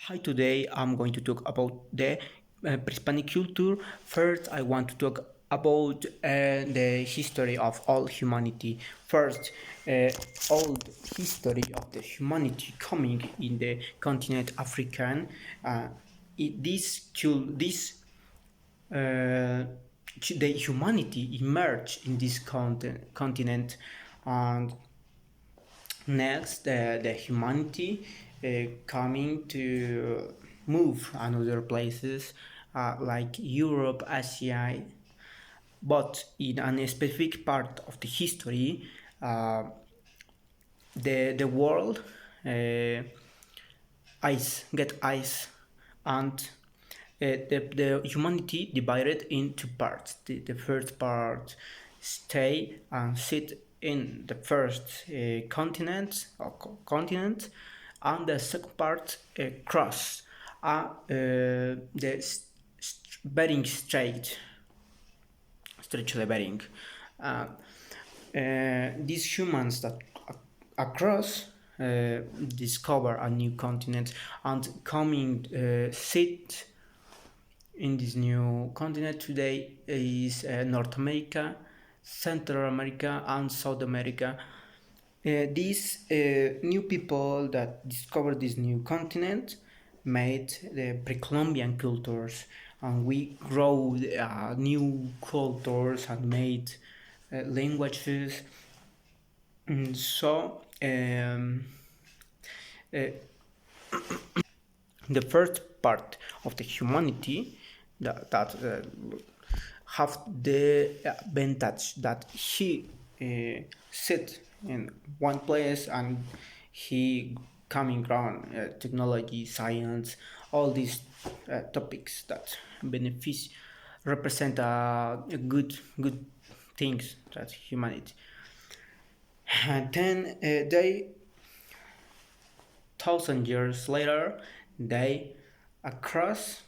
Hi, today I'm going to talk about the Pre-Hispanic culture. First, I want to talk about the history of all humanity. First, all history of the humanity coming in the continent African. Uh, this uh, the humanity emerged in this continent, and next, the humanity coming to move another places like Europe, Asia, but in a specific part of the history, uh, the world uh, ice, and the humanity divided into parts. The first part stay and sit in the first continent, and the second part cross the Bering Stretch of the Bering. Uh, these humans that across discover a new continent and coming sit in this new continent today is North America, Central America, and South America. These new people that discovered this new continent made the Pre-Columbian cultures, and we grow new cultures and made languages. So uh, the first part of the humanity that have the advantage that he sit in one place and he coming around technology, science, all these topics that benefit represent a good things that humanity. And then they 1,000 years later, they across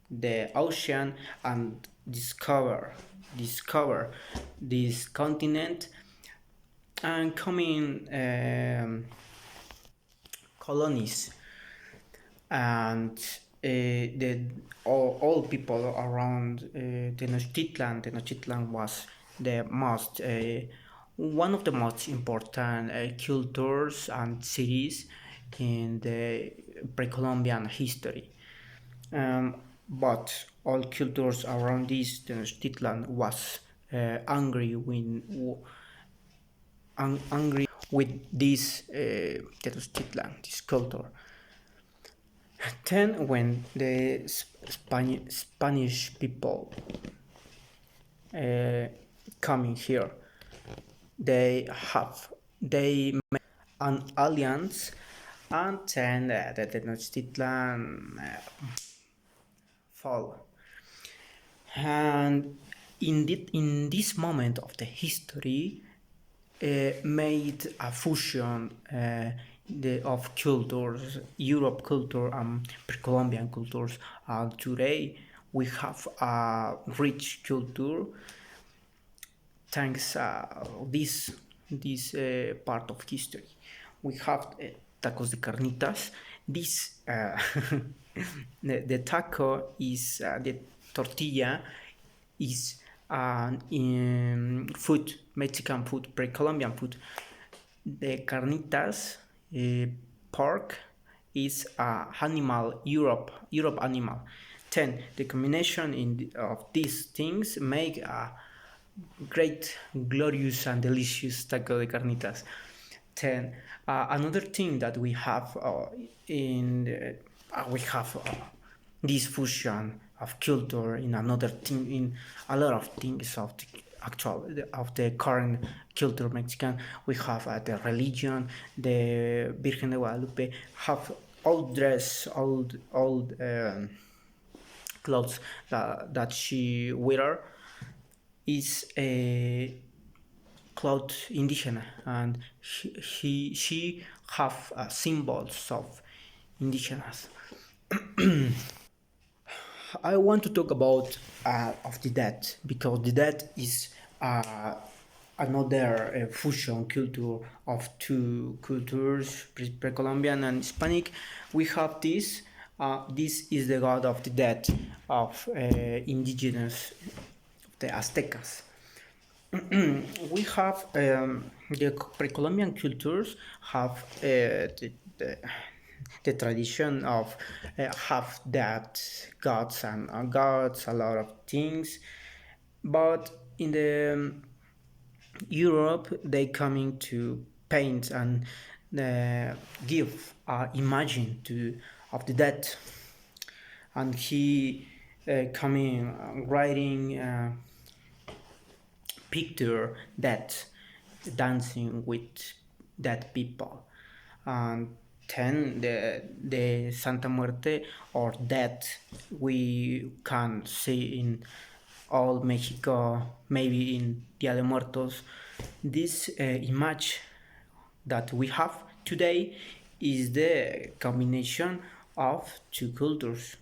the ocean and discover this continent and coming colonies, and all people around Tenochtitlan. Tenochtitlan was the most one of the most important cultures and cities in the pre-Columbian history. But all cultures around this Tenochtitlan was angry with this Tenochtitlan, this culture. Then, when the Spanish people uh, coming here, they made an alliance, and then the Tenochtitlan fall. And in this moment of the history, made a fusion of cultures, Europe culture and pre-Columbian cultures. Today we have a rich culture thanks this part of history. We have tacos de carnitas. This the taco is the tortilla is in food, Mexican food, pre-Columbian food. The carnitas pork is animal Europe animal. Then the combination of these things make a great, glorious, and delicious taco de carnitas. Then another thing that we have we have this fusion of culture in another thing, in a lot of things of the actual of the current culture Mexican. We have the religion, the Virgen de Guadalupe have old dress, old clothes that she wear is a cloth indigenous, and she have symbols of indigenous. I want to talk about of the dead, because the dead is another fusion culture of two cultures, pre-Columbian and Hispanic. We have this, This is the god of the dead of indigenous, the Aztecas. We have the pre-Columbian cultures have the tradition of have that gods and gods, a lot of things, but in the Europe they coming to paint and give imagine to of the dead, and he coming writing picture that dancing with dead people, and then the Santa Muerte or death we can see in all Mexico, maybe in Dia de Muertos. This image that we have today is the combination of two cultures.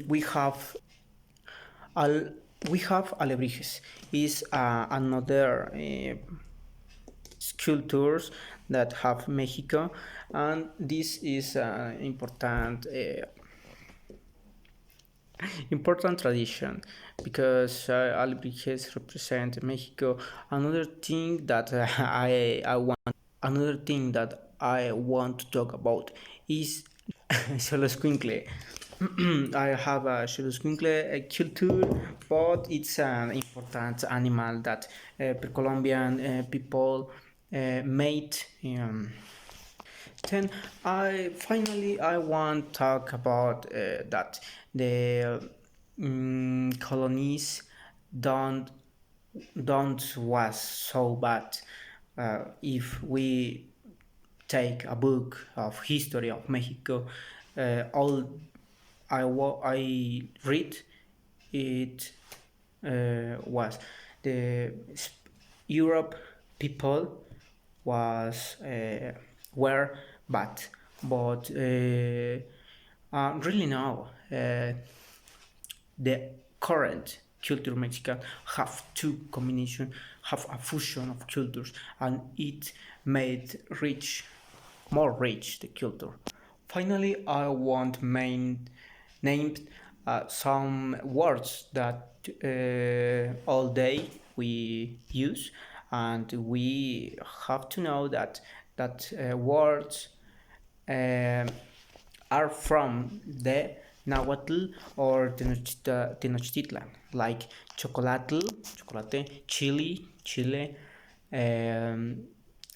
We have Al, we have alebrijes. Is another sculptures that have Mexico, and this is important important tradition because alebrijes represent Mexico. Another thing that I want to talk about is Xoloscuincle. I have a Xoloscuincle culture, but it's an important animal that pre-Columbian people made. Then I want to talk about that the colonies don't don't was so bad. If we take a book of history of Mexico, all I read it was the Europe people was were bad, but really now the current culture Mexican have two combination, have a fusion of cultures, and it made rich, more rich the culture. Finally, I want named some words that all day we use, and we have to know that words um are from the Nahuatl or Tenochtitlan, like chocolatl, chocolate, chili, chile,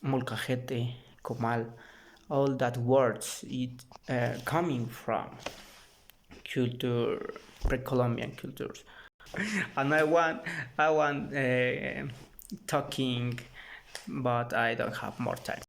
molcajete, comal, all that words it coming from culture, pre-Columbian cultures. And I want talking, but I don't have more time.